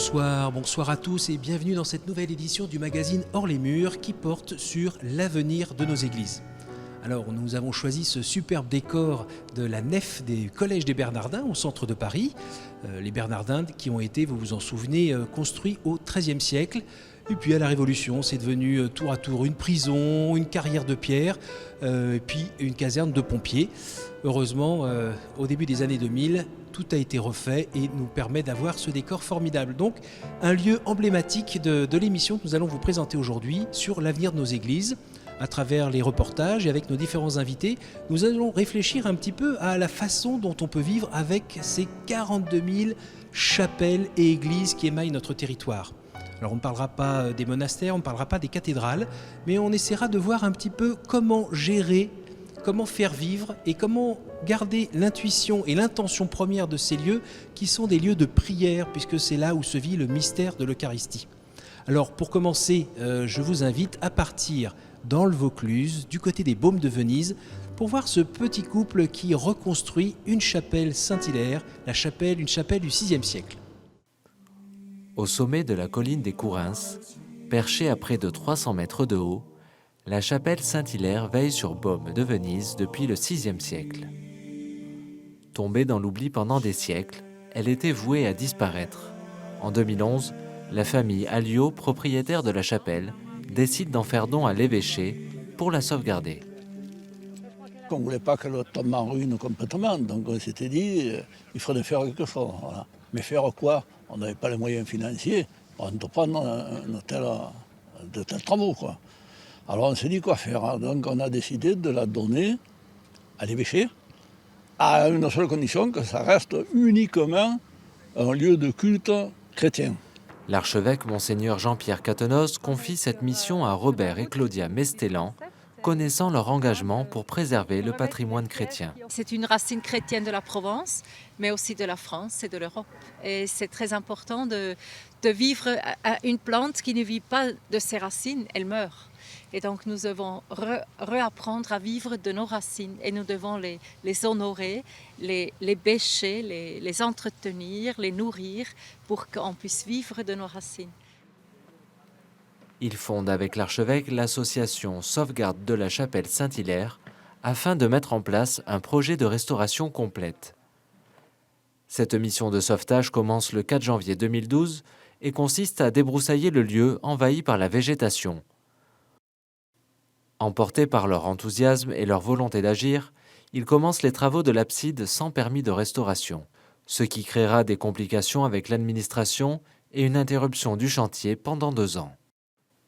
Bonsoir à tous et bienvenue dans cette nouvelle édition du magazine Hors les Murs qui porte sur l'avenir de nos églises. Alors nous avons choisi ce superbe décor de la nef des collèges des Bernardins au centre de Paris. Les Bernardins qui ont été, vous vous en souvenez, construits au XIIIe siècle. Et puis à la Révolution, c'est devenu tour à tour une prison, une carrière de pierre, et puis une caserne de pompiers. Heureusement, au début des années 2000, tout a été refait et nous permet d'avoir ce décor formidable. Donc, un lieu emblématique de l'émission que nous allons vous présenter aujourd'hui sur l'avenir de nos églises. À travers les reportages et avec nos différents invités, nous allons réfléchir un petit peu à la façon dont on peut vivre avec ces 42 000 chapelles et églises qui émaillent notre territoire. Alors on ne parlera pas des monastères, on ne parlera pas des cathédrales, mais on essaiera de voir un petit peu comment gérer, comment faire vivre et comment garder l'intuition et l'intention première de ces lieux qui sont des lieux de prière puisque c'est là où se vit le mystère de l'Eucharistie. Alors pour commencer, je vous invite à partir dans le Vaucluse, du côté des Baumes de Venise, pour voir ce petit couple qui reconstruit une chapelle Saint-Hilaire, une chapelle du VIe siècle. Au sommet de la colline des Courins, perchée à près de 300 mètres de haut, la chapelle Saint-Hilaire veille sur Baume de Venise depuis le VIe siècle. Tombée dans l'oubli pendant des siècles, elle était vouée à disparaître. En 2011, la famille Alliot, propriétaire de la chapelle, décide d'en faire don à l'évêché pour la sauvegarder. On ne voulait pas qu'elle tombe en ruine complètement, donc on s'était dit il faudrait faire quelque chose. Voilà. Mais faire quoi? On n'avait pas les moyens financiers pour entreprendre de tels travaux, quoi. Alors on s'est dit quoi faire, hein. Donc on a décidé de la donner à l'évêché, à une seule condition, que ça reste uniquement un lieu de culte chrétien. L'archevêque Monseigneur Jean-Pierre Catenos confie cette mission à Robert et Claudia Mestellan, connaissant leur engagement pour préserver le patrimoine chrétien. C'est une racine chrétienne de la Provence, mais aussi de la France et de l'Europe. Et c'est très important de vivre à une plante qui ne vit pas de ses racines, elle meurt. Et donc nous devons réapprendre à vivre de nos racines et nous devons les honorer, les bêcher, les entretenir, les nourrir pour qu'on puisse vivre de nos racines. Il fonde avec l'archevêque l'association Sauvegarde de la chapelle Saint-Hilaire afin de mettre en place un projet de restauration complète. Cette mission de sauvetage commence le 4 janvier 2012 et consiste à débroussailler le lieu envahi par la végétation. Emportés par leur enthousiasme et leur volonté d'agir, ils commencent les travaux de l'abside sans permis de restauration, ce qui créera des complications avec l'administration et une interruption du chantier pendant 2 ans.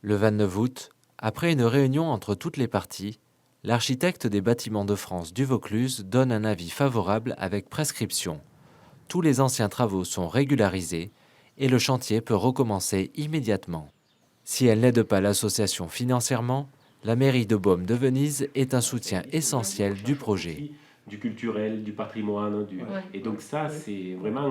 Le 29 août, après une réunion entre toutes les parties, l'architecte des bâtiments de France du Vaucluse donne un avis favorable avec prescription. Tous les anciens travaux sont régularisés et le chantier peut recommencer immédiatement. Si elle n'aide pas l'association financièrement, la mairie de Baume de Venise est un soutien essentiel du projet. Du culturel, du patrimoine, et donc ça, c'est vraiment,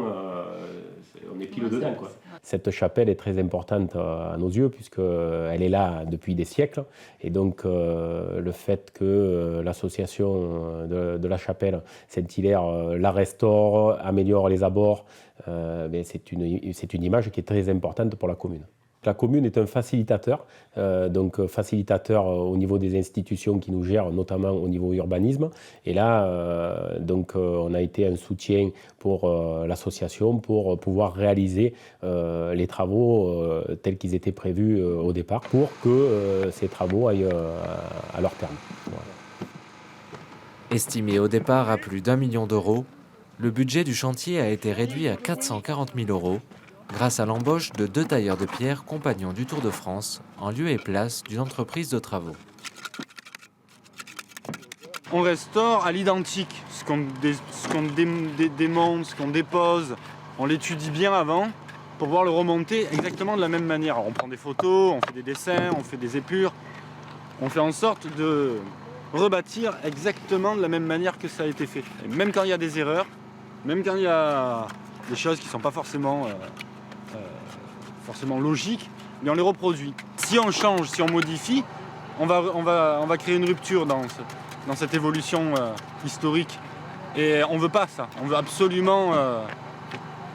on est pile dedans, quoi. Cette chapelle est très importante à nos yeux puisqu'elle est là depuis des siècles. Et donc le fait que l'association de la chapelle Saint-Hilaire la restaure, améliore les abords, c'est une image qui est très importante pour la commune. La commune est un facilitateur, facilitateur au niveau des institutions qui nous gèrent, notamment au niveau urbanisme. Et là, on a été un soutien pour l'association pour pouvoir réaliser les travaux tels qu'ils étaient prévus au départ, pour que ces travaux aillent à leur terme. Voilà. Estimé au départ à plus d'1 million d'euros, le budget du chantier a été réduit à 440 000 euros, grâce à l'embauche de 2 tailleurs de pierre compagnons du Tour de France, en lieu et place d'une entreprise de travaux. On restaure à l'identique, ce qu'on démonte, ce qu'on dépose, on l'étudie bien avant pour pouvoir le remonter exactement de la même manière. Alors on prend des photos, on fait des dessins, on fait des épures, on fait en sorte de rebâtir exactement de la même manière que ça a été fait. Et même quand il y a des erreurs, même quand il y a des choses qui ne sont pas forcément logiques, mais on les reproduit. Si on change, si on modifie, on va créer une rupture dans cette évolution historique. Et on ne veut pas ça. On veut absolument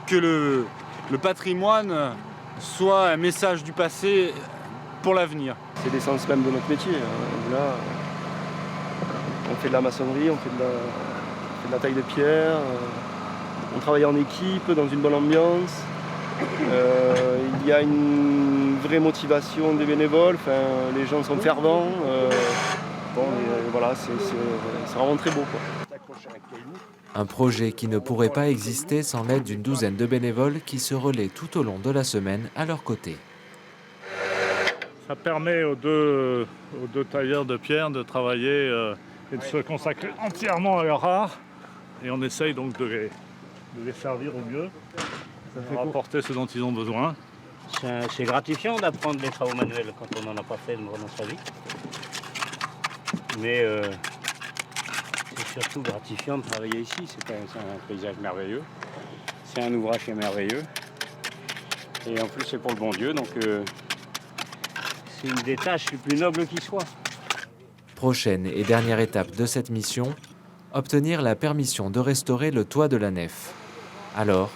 que le patrimoine soit un message du passé pour l'avenir. C'est l'essence même de notre métier. Là, on fait de la maçonnerie, on fait de la taille de pierre, on travaille en équipe, dans une bonne ambiance. Il y a une vraie motivation des bénévoles, les gens sont fervents. Voilà, c'est vraiment très beau, quoi. Un projet qui ne pourrait pas exister sans l'aide d'une douzaine de bénévoles qui se relaient tout au long de la semaine à leur côté. Ça permet aux deux tailleurs de pierre de travailler et de se consacrer entièrement à leur art. Et on essaye donc de les servir au mieux, de leur apporter ce dont ils ont besoin. C'est gratifiant d'apprendre les travaux manuels quand on n'en a pas fait dans sa vie. Mais c'est surtout gratifiant de travailler ici. C'est un paysage merveilleux. C'est un ouvrage qui est merveilleux. Et en plus, c'est pour le bon Dieu, donc c'est une des tâches les plus nobles qui soit. Prochaine et dernière étape de cette mission, obtenir la permission de restaurer le toit de la nef. Alors,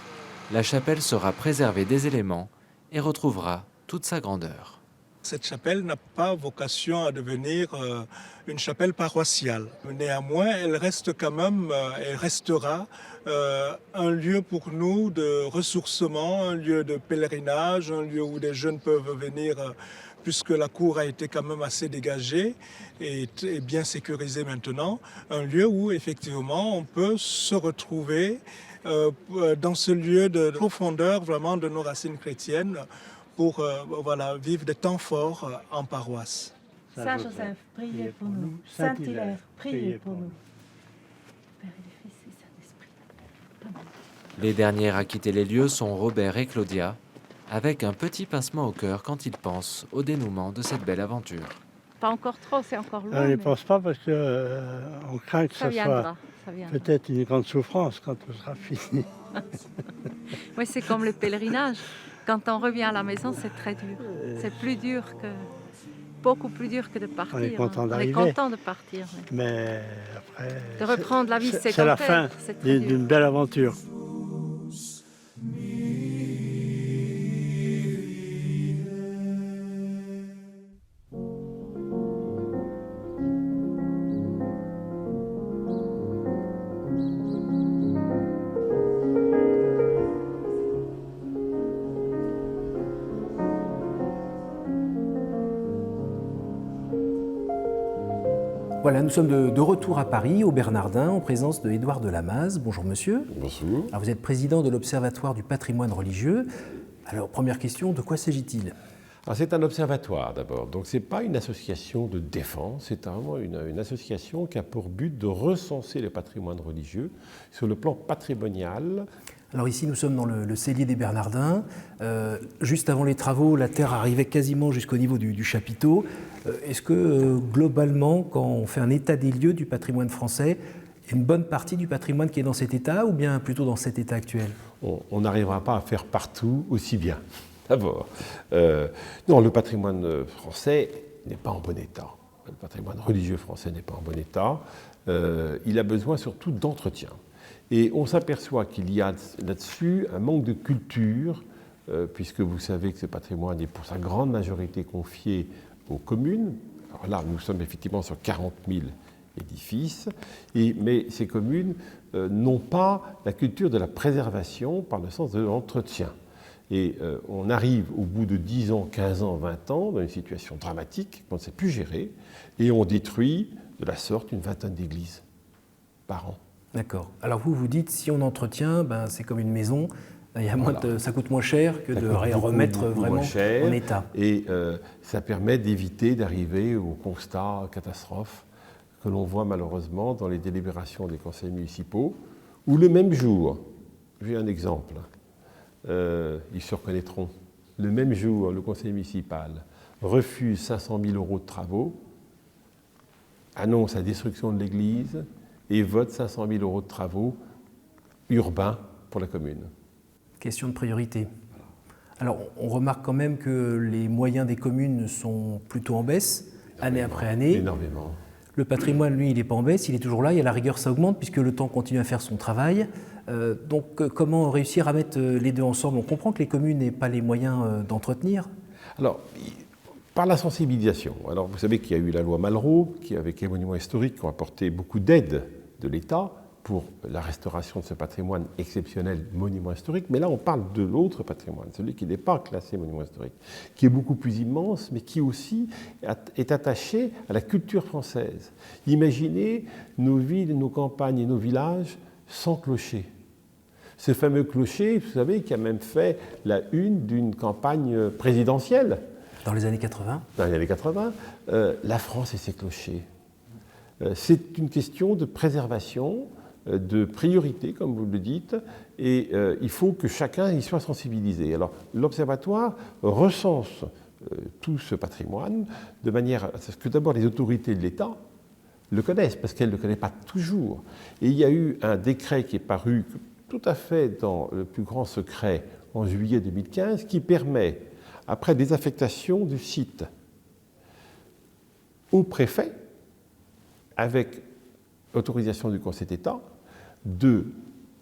la chapelle sera préservée des éléments et retrouvera toute sa grandeur. Cette chapelle n'a pas vocation à devenir une chapelle paroissiale. Néanmoins, elle reste quand même, elle restera un lieu pour nous de ressourcement, un lieu de pèlerinage, un lieu où des jeunes peuvent venir, puisque la cour a été quand même assez dégagée et bien sécurisée maintenant. Un lieu où effectivement on peut se retrouver dans ce lieu de profondeur vraiment de nos racines chrétiennes, pour vivre des temps forts en paroisse. Saint Joseph, priez pour nous. Saint Hilaire, priez pour nous. Père et le Fils et Saint-Esprit. Les dernières à quitter les lieux sont Robert et Claudia, avec un petit pincement au cœur quand ils pensent au dénouement de cette belle aventure. Pas encore trop, c'est encore loin. On n'y pense pas parce qu'on craint que ça soit peut-être une grande souffrance quand tout sera fini. Oui, c'est comme le pèlerinage. Quand on revient à la maison, c'est très dur. C'est beaucoup plus dur que de partir. On est content d'arriver. On est content de partir. Mais après, de reprendre la vie sédentaire. C'est la fin d'une belle aventure. Voilà, nous sommes de retour à Paris, au Bernardin, en présence de Édouard de Lamaze. Bonjour monsieur. Bonjour. Alors, vous êtes président de l'Observatoire du patrimoine religieux. Alors, première question, de quoi s'agit-il ? Alors, c'est un observatoire d'abord, donc ce n'est pas une association de défense, c'est vraiment une association qui a pour but de recenser le patrimoine religieux sur le plan patrimonial. Alors ici, nous sommes dans le cellier des Bernardins. Juste avant les travaux, la terre arrivait quasiment jusqu'au niveau du chapiteau. Est-ce que, globalement, quand on fait un état des lieux du patrimoine français, une bonne partie du patrimoine qui est dans cet état ou bien plutôt dans cet état actuel ? On n'arrivera pas à faire partout aussi bien, d'abord. Non, le patrimoine français n'est pas en bon état. Le patrimoine religieux français n'est pas en bon état. Il a besoin surtout d'entretien. Et on s'aperçoit qu'il y a là-dessus un manque de culture, puisque vous savez que ce patrimoine est pour sa grande majorité confié aux communes. Alors là, nous sommes effectivement sur 40 000 édifices, mais ces communes n'ont pas la culture de la préservation par le sens de l'entretien. Et on arrive au bout de 10 ans, 15 ans, 20 ans, dans une situation dramatique qu'on ne sait plus gérer, et on détruit de la sorte une vingtaine d'églises par an. D'accord. Alors vous dites, si on entretient, c'est comme une maison, il y a ça coûte moins cher que de remettre vraiment en état. Et ça permet d'éviter d'arriver au constat catastrophe que l'on voit malheureusement dans les délibérations des conseils municipaux, où le même jour, j'ai un exemple, ils se reconnaîtront, le même jour, le conseil municipal refuse 500 000 € de travaux, annonce la destruction de l'église, et vote 500 000 € de travaux urbains pour la commune. Question de priorité. Alors, on remarque quand même que les moyens des communes sont plutôt en baisse, année après année. Énormément. Le patrimoine, lui, il n'est pas en baisse, il est toujours là, et à la rigueur, ça augmente, puisque le temps continue à faire son travail. Donc comment réussir à mettre les deux ensemble? On comprend que les communes n'aient pas les moyens d'entretenir. Alors, par la sensibilisation. Alors, vous savez qu'il y a eu la loi Malraux, qui, avec les monuments historiques, qui ont apporté beaucoup d'aide de l'État pour la restauration de ce patrimoine exceptionnel monument historique. Mais là, on parle de l'autre patrimoine, celui qui n'est pas classé monument historique, qui est beaucoup plus immense, mais qui aussi est attaché à la culture française. Imaginez nos villes, nos campagnes et nos villages sans clocher. Ce fameux clocher, vous savez, qui a même fait la une d'une campagne présidentielle. Dans les années 80 ? Dans les années 80, la France et ses clochers. C'est une question de préservation, de priorité, comme vous le dites, et il faut que chacun y soit sensibilisé. Alors, l'Observatoire recense tout ce patrimoine de manière à ce que d'abord les autorités de l'État le connaissent, parce qu'elles ne le connaissent pas toujours. Et il y a eu un décret qui est paru tout à fait dans le plus grand secret en juillet 2015, qui permet, après désaffectation du site, au préfet, avec autorisation du Conseil d'État, de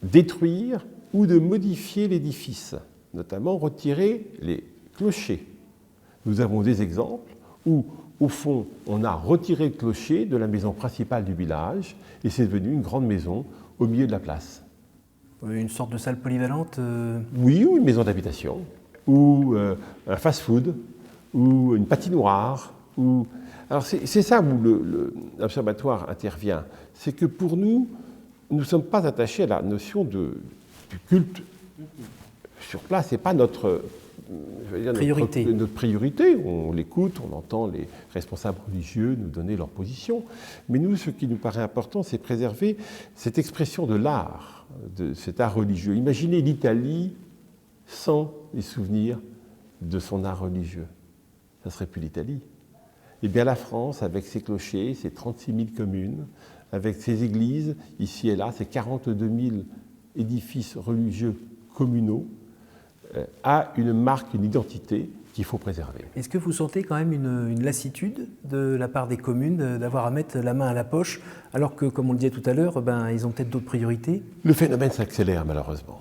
détruire ou de modifier l'édifice, notamment retirer les clochers. Nous avons des exemples où, au fond, on a retiré le clocher de la maison principale du village et c'est devenu une grande maison au milieu de la place. Une sorte de salle polyvalente Oui, ou une maison d'habitation, ou un fast-food, ou une patinoire. Alors c'est ça où l'Observatoire intervient. C'est que pour nous, nous ne sommes pas attachés à la notion du culte sur place. Ce n'est pas notre priorité. On l'écoute, on entend les responsables religieux nous donner leur position. Mais nous, ce qui nous paraît important, c'est préserver cette expression de l'art, de cet art religieux. Imaginez l'Italie sans les souvenirs de son art religieux. Ça ne serait plus l'Italie. Eh bien la France, avec ses clochers, ses 36 000 communes, avec ses églises, ici et là, ses 42 000 édifices religieux communaux, a une marque, une identité qu'il faut préserver. Est-ce que vous sentez quand même une lassitude de la part des communes d'avoir à mettre la main à la poche, alors que, comme on le disait tout à l'heure, ils ont peut-être d'autres priorités? Le phénomène s'accélère malheureusement.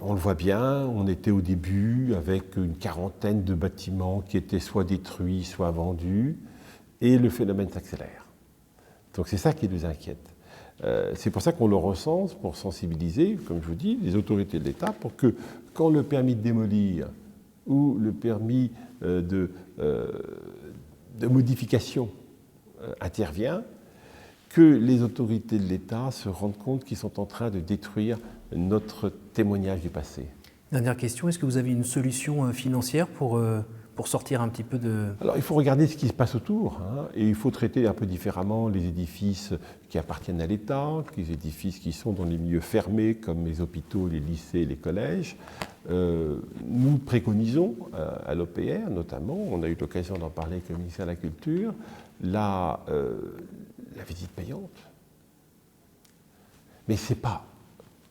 On le voit bien, on était au début avec une quarantaine de bâtiments qui étaient soit détruits, soit vendus, et le phénomène s'accélère. Donc c'est ça qui nous inquiète. C'est pour ça qu'on le recense, pour sensibiliser, comme je vous dis, les autorités de l'État, pour que quand le permis de démolir ou le permis de modification intervient, que les autorités de l'État se rendent compte qu'ils sont en train de détruire notre témoignage du passé. Dernière question, est-ce que vous avez une solution financière pour sortir un petit peu de... Alors il faut regarder ce qui se passe autour, et il faut traiter un peu différemment les édifices qui appartiennent à l'État, les édifices qui sont dans les milieux fermés comme les hôpitaux, les lycées, les collèges. Nous préconisons à l'OPR notamment, on a eu l'occasion d'en parler avec le ministère de la Culture, la visite payante. Mais ce n'est pas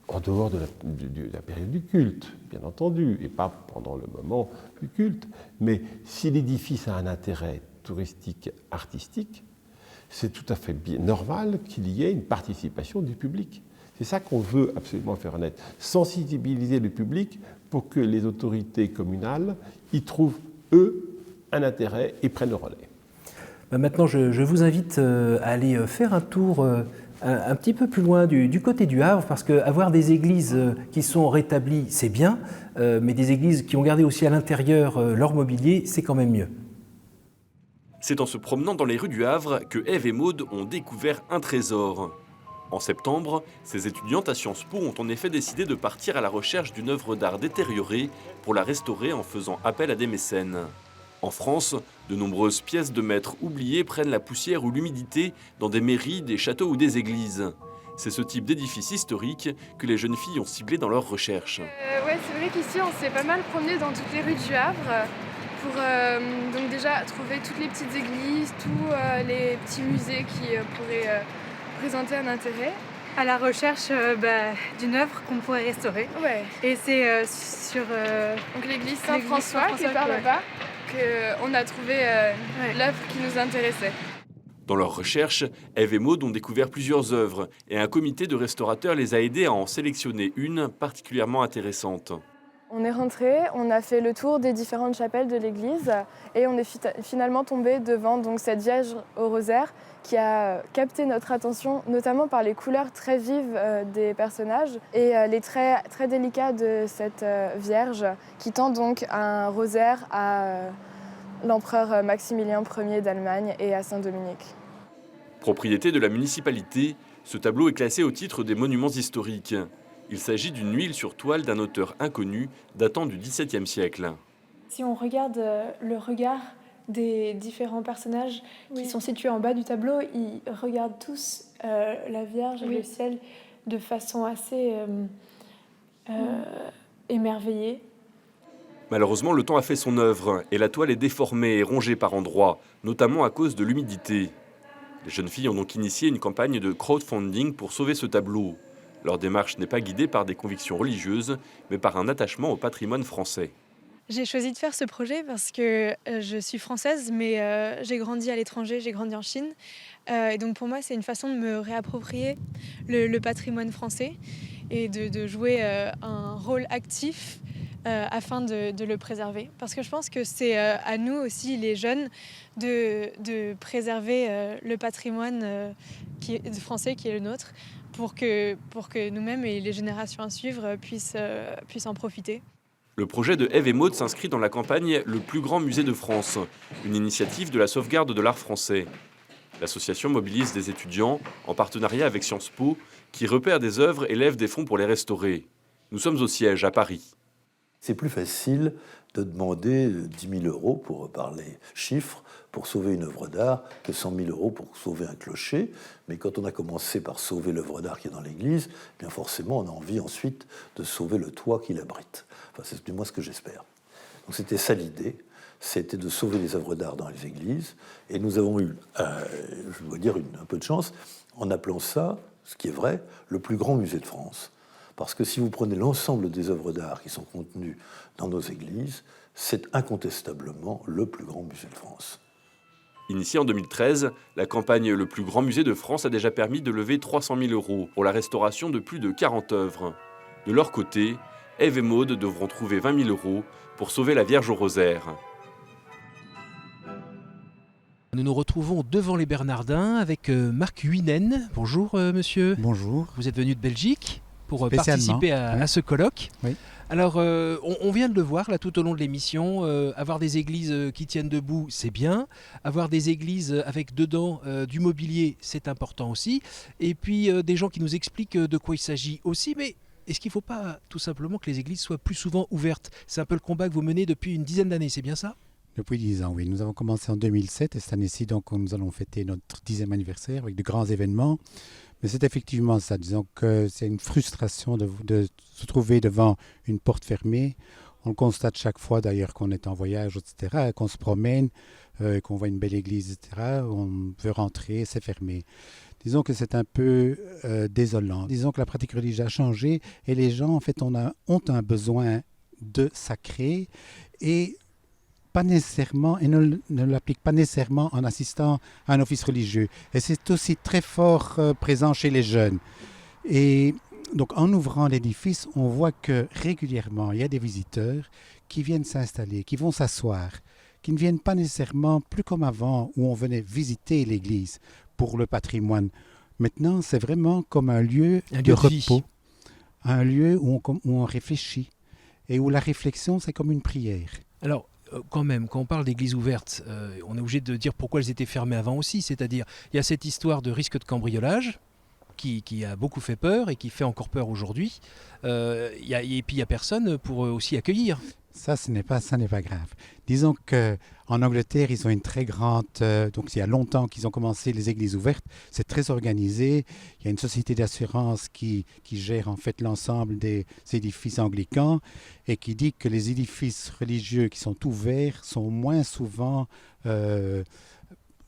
en dehors de la période du culte, bien entendu, et pas pendant le moment du culte. Mais si l'édifice a un intérêt touristique, artistique, c'est tout à fait bien normal qu'il y ait une participation du public. C'est ça qu'on veut absolument faire naître. Sensibiliser le public pour que les autorités communales y trouvent, eux, un intérêt et prennent le relais. Maintenant, je vous invite à aller faire un tour un petit peu plus loin du côté du Havre, parce qu'avoir des églises qui sont rétablies, c'est bien, mais des églises qui ont gardé aussi à l'intérieur leur mobilier, c'est quand même mieux. C'est en se promenant dans les rues du Havre que Ève et Maude ont découvert un trésor. En septembre, ces étudiantes à Sciences Po ont en effet décidé de partir à la recherche d'une œuvre d'art détériorée pour la restaurer en faisant appel à des mécènes. En France, de nombreuses pièces de maîtres oubliées prennent la poussière ou l'humidité dans des mairies, des châteaux ou des églises. C'est ce type d'édifice historique que les jeunes filles ont ciblé dans leurs recherches. Ouais, c'est vrai qu'ici on s'est pas mal promené dans toutes les rues du Havre pour donc déjà trouver toutes les petites églises, tous les petits musées qui pourraient présenter un intérêt. À la recherche d'une œuvre qu'on pourrait restaurer. Ouais. Et c'est sur donc l'église Saint-François qui est par là-bas qu'on a trouvé l'œuvre qui nous intéressait. Dans leurs recherches, Ève et Maud ont découvert plusieurs œuvres et un comité de restaurateurs les a aidés à en sélectionner une particulièrement intéressante. On est rentré, on a fait le tour des différentes chapelles de l'église et on est finalement tombé devant donc, cette Vierge au rosaire qui a capté notre attention, notamment par les couleurs très vives des personnages et les traits très délicats de cette Vierge qui tend donc un rosaire à l'empereur Maximilien Ier d'Allemagne et à Saint-Dominique. Propriété de la municipalité, ce tableau est classé au titre des monuments historiques. Il s'agit d'une huile sur toile d'un auteur inconnu datant du XVIIe siècle. Si on regarde le regard des différents personnages qui sont situés en bas du tableau, ils regardent tous la Vierge et le ciel de façon assez émerveillée. Malheureusement, le temps a fait son œuvre et la toile est déformée et rongée par endroits, notamment à cause de l'humidité. Les jeunes filles ont donc initié une campagne de crowdfunding pour sauver ce tableau. Leur démarche n'est pas guidée par des convictions religieuses, mais par un attachement au patrimoine français. J'ai choisi de faire ce projet parce que je suis française, mais j'ai grandi à l'étranger, j'ai grandi en Chine. Et donc pour moi, c'est une façon de me réapproprier le patrimoine français et de jouer un rôle actif afin de le préserver. Parce que je pense que c'est à nous aussi, les jeunes, de préserver le patrimoine français qui est le nôtre pour que nous-mêmes et les générations à suivre puissent en profiter. Le projet de Ève et Maud s'inscrit dans la campagne « Le plus grand musée de France », une initiative de la sauvegarde de l'art français. L'association mobilise des étudiants, en partenariat avec Sciences Po, qui repèrent des œuvres et lèvent des fonds pour les restaurer. Nous sommes au siège, à Paris. C'est plus facile de demander 10 000 euros, pour parler chiffres, pour sauver une œuvre d'art, que 100 000 euros pour sauver un clocher. Mais quand on a commencé par sauver l'œuvre d'art qui est dans l'église, bien forcément, on a envie ensuite de sauver le toit qui l'abrite. Enfin, c'est du moins ce que j'espère. Donc c'était ça l'idée, c'était de sauver les œuvres d'art dans les églises. Et nous avons eu, je dois dire, un peu de chance, en appelant ça, ce qui est vrai, le plus grand musée de France. Parce que si vous prenez l'ensemble des œuvres d'art qui sont contenues dans nos églises, c'est incontestablement le plus grand musée de France. Initiée en 2013, la campagne « Le plus grand musée de France » a déjà permis de lever 300 000 euros pour la restauration de plus de 40 œuvres. De leur côté, Ève et Maud devront trouver 20 000 euros pour sauver la Vierge au rosaire. Nous nous retrouvons devant les Bernardins avec Marc Huinen. Bonjour monsieur. Bonjour. Vous êtes venu de Belgique pour participer à ce colloque. Oui. Alors, on vient de le voir là tout au long de l'émission, avoir des églises qui tiennent debout, c'est bien. Avoir des églises avec dedans du mobilier, c'est important aussi. Et puis des gens qui nous expliquent de quoi il s'agit aussi. Mais est-ce qu'il ne faut pas tout simplement que les églises soient plus souvent ouvertes? C'est un peu le combat que vous menez depuis une dizaine d'années, c'est bien ça? Depuis 10 ans, oui. Nous avons commencé en 2007 et cette année-ci, donc, nous allons fêter notre 10e anniversaire avec de grands événements. Mais c'est effectivement ça. Disons que c'est une frustration de se trouver devant une porte fermée. On le constate chaque fois d'ailleurs qu'on est en voyage, etc., qu'on se promène, qu'on voit une belle église, etc. On veut rentrer, c'est fermé. Disons que c'est un peu désolant. Disons que la pratique religieuse a changé et les gens, en fait, ont un besoin de sacré et pas nécessairement, et ne l'appliquent pas nécessairement en assistant à un office religieux. Et c'est aussi très fort présent chez les jeunes. Et donc, en ouvrant l'édifice, on voit que régulièrement, il y a des visiteurs qui viennent s'installer, qui vont s'asseoir, qui ne viennent pas nécessairement plus comme avant, où on venait visiter l'église pour le patrimoine. Maintenant, c'est vraiment comme un lieu de repos, un lieu où on réfléchit et où la réflexion, c'est comme une prière. Alors, quand même, quand on parle d'églises ouvertes, on est obligé de dire pourquoi elles étaient fermées avant aussi. C'est-à-dire, il y a cette histoire de risque de cambriolage qui a beaucoup fait peur et qui fait encore peur aujourd'hui. Et puis, il n'y a personne pour aussi accueillir. Ça n'est pas grave. Disons qu'en Angleterre, ils ont une très grande... donc, il y a longtemps qu'ils ont commencé les églises ouvertes. C'est très organisé. Il y a une société d'assurance qui gère en fait l'ensemble des édifices anglicans et qui dit que les édifices religieux qui sont ouverts sont moins souvent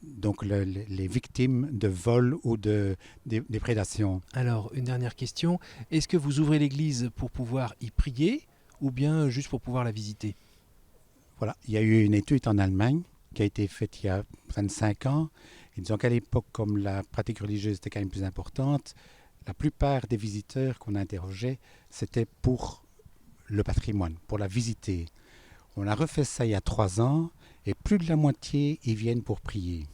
donc les victimes de vols ou des prédations. Alors, une dernière question. Est-ce que vous ouvrez l'église pour pouvoir y prier ou bien juste pour pouvoir la visiter? Voilà, il y a eu une étude en Allemagne qui a été faite il y a 25 ans Et disons qu'à l'époque, comme la pratique religieuse était quand même plus importante, la plupart des visiteurs qu'on interrogeait, c'était pour le patrimoine, pour la visiter. On a refait ça il y a 3 ans et plus de la moitié y viennent pour prier.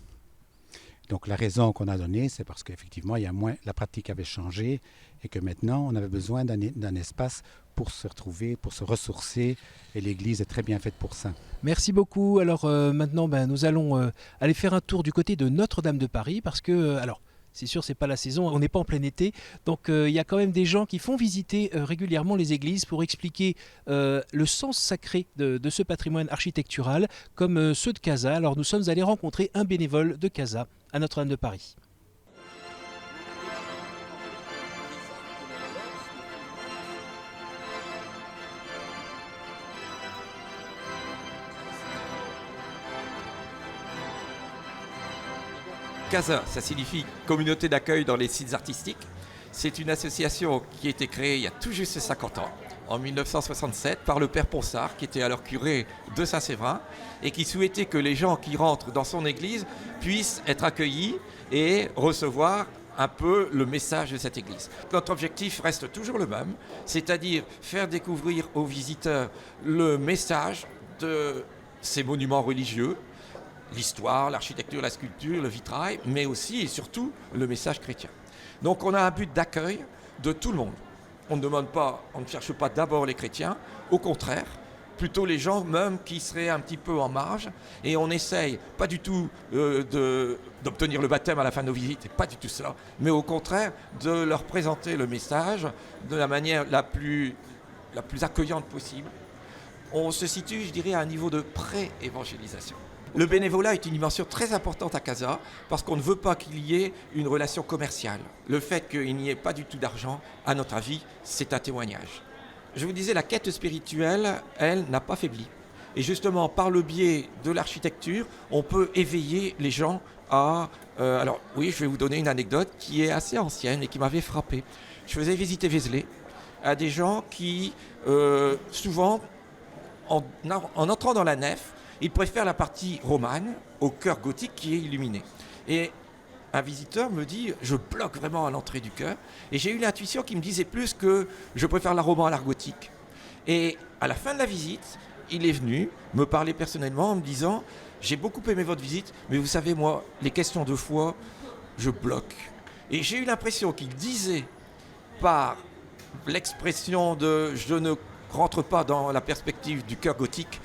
Donc la raison qu'on a donnée, c'est parce qu'effectivement, la pratique avait changé et que maintenant, on avait besoin d'un espace pour se retrouver, pour se ressourcer, et l'église est très bien faite pour ça. Merci beaucoup. Alors maintenant, nous allons aller faire un tour du côté de Notre-Dame de Paris parce que, c'est sûr, c'est pas la saison, on n'est pas en plein été, donc il y a quand même des gens qui font visiter régulièrement les églises pour expliquer le sens sacré de ce patrimoine architectural, comme ceux de Casa. Alors nous sommes allés rencontrer un bénévole de Casa à Notre-Dame de Paris. Casa, ça signifie communauté d'accueil dans les sites artistiques. C'est une association qui a été créée il y a tout juste 50 ans, en 1967, par le père Ponsard, qui était alors curé de Saint-Séverin, et qui souhaitait que les gens qui rentrent dans son église puissent être accueillis et recevoir un peu le message de cette église. Notre objectif reste toujours le même, c'est-à-dire faire découvrir aux visiteurs le message de ces monuments religieux, l'histoire, l'architecture, la sculpture, le vitrail, mais aussi et surtout le message chrétien. Donc on a un but d'accueil de tout le monde. On ne cherche pas d'abord les chrétiens, au contraire, plutôt les gens même qui seraient un petit peu en marge, et on essaye pas du tout d'obtenir le baptême à la fin de nos visites, pas du tout cela, mais au contraire de leur présenter le message de la manière la plus accueillante possible. On se situe, je dirais, à un niveau de pré-évangélisation. Le bénévolat est une dimension très importante à Casa parce qu'on ne veut pas qu'il y ait une relation commerciale. Le fait qu'il n'y ait pas du tout d'argent, à notre avis, c'est un témoignage. Je vous disais, la quête spirituelle, elle, n'a pas faibli. Et justement, par le biais de l'architecture, on peut éveiller les gens à... alors oui, je vais vous donner une anecdote qui est assez ancienne et qui m'avait frappé. Je faisais visiter Vézelay à des gens qui, souvent, en entrant dans la nef, ils préfèrent la partie romane au chœur gothique qui est illuminé. Et un visiteur me dit, je bloque vraiment à l'entrée du chœur. Et j'ai eu l'intuition qui me disait plus que je préfère la romane à l'art gothique. Et à la fin de la visite, il est venu me parler personnellement en me disant, j'ai beaucoup aimé votre visite, mais vous savez, moi, les questions de foi, je bloque. Et j'ai eu l'impression qu'il disait par l'expression de je ne rentre pas dans la perspective du chœur gothique,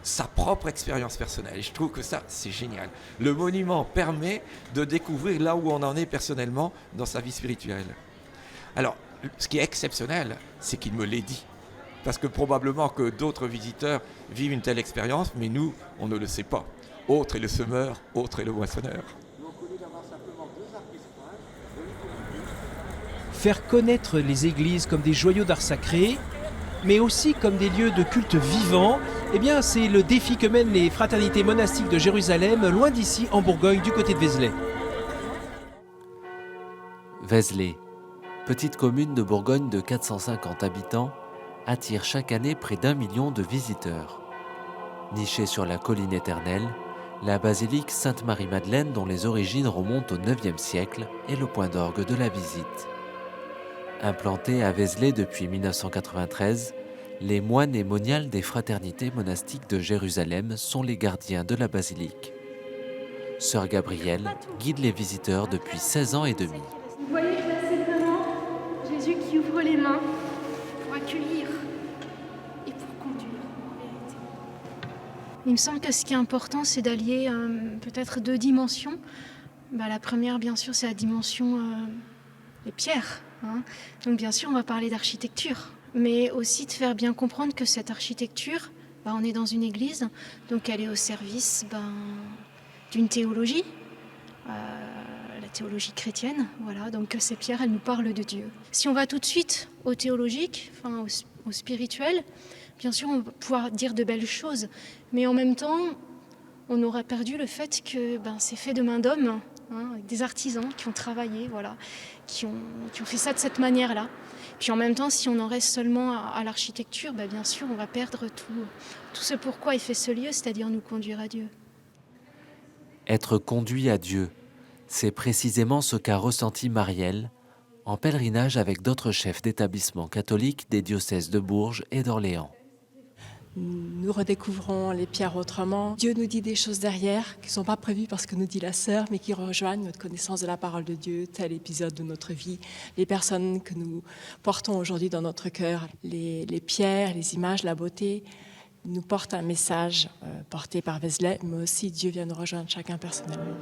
sa propre expérience personnelle. Et je trouve que ça, c'est génial. Le monument permet de découvrir là où on en est personnellement dans sa vie spirituelle. Alors, ce qui est exceptionnel, c'est qu'il me l'ait dit. Parce que probablement que d'autres visiteurs vivent une telle expérience, mais nous, on ne le sait pas. Autre est le semeur, autre est le moissonneur. Faire connaître les églises comme des joyaux d'art sacré, mais aussi comme des lieux de culte vivants, eh bien, c'est le défi que mènent les fraternités monastiques de Jérusalem, loin d'ici, en Bourgogne, du côté de Vézelay. Vézelay, petite commune de Bourgogne de 450 habitants, attire chaque année près d'1 million de visiteurs. Nichée sur la colline éternelle, la basilique Sainte-Marie-Madeleine, dont les origines remontent au IXe siècle, est le point d'orgue de la visite. Implantée à Vézelay depuis 1993, les moines et moniales des fraternités monastiques de Jérusalem sont les gardiens de la basilique. Sœur Gabrielle guide les visiteurs depuis 16 ans et demi. Vous voyez que là, c'est vraiment Jésus qui ouvre les mains pour accueillir et pour conduire, en vérité. Il me semble que ce qui est important, c'est d'allier peut-être 2 dimensions. La première, bien sûr, c'est la dimension des pierres. Donc bien sûr, on va parler d'architecture, mais aussi de faire bien comprendre que cette architecture, on est dans une église, donc elle est au service d'une théologie, la théologie chrétienne, voilà, donc ces pierres, elles nous parlent de Dieu. Si on va tout de suite au théologique, au spirituel, bien sûr, on va pouvoir dire de belles choses, mais en même temps, on aura perdu le fait que c'est fait de main d'homme, avec des artisans qui ont travaillé, voilà, qui ont fait ça de cette manière-là. Puis en même temps, si on en reste seulement à l'architecture, bien sûr, on va perdre tout ce pourquoi il fait ce lieu, c'est-à-dire nous conduire à Dieu. Être conduit à Dieu, C'est précisément ce qu'a ressenti Marielle en pèlerinage avec d'autres chefs d'établissements catholiques des diocèses de Bourges et d'Orléans. Nous redécouvrons les pierres autrement. Dieu nous dit des choses derrière qui ne sont pas prévues parce que nous dit la sœur, mais qui rejoignent notre connaissance de la parole de Dieu, tel épisode de notre vie, les personnes que nous portons aujourd'hui dans notre cœur, les pierres, les images, la beauté, nous portent un message porté par Vézelay, mais aussi Dieu vient nous rejoindre chacun personnellement.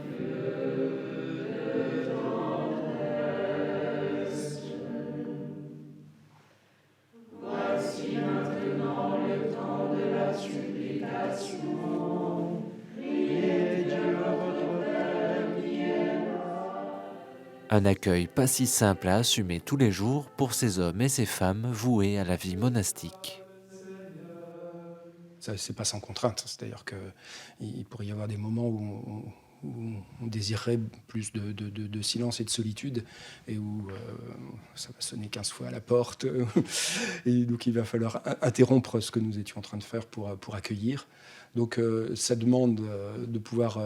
Un accueil pas si simple à assumer tous les jours pour ces hommes et ces femmes voués à la vie monastique. C'est pas sans contrainte, c'est-à-dire qu'il pourrait y avoir des moments où on désirerait plus de silence et de solitude, et où ça va sonner 15 fois à la porte, et donc il va falloir interrompre ce que nous étions en train de faire pour accueillir. Donc ça demande de pouvoir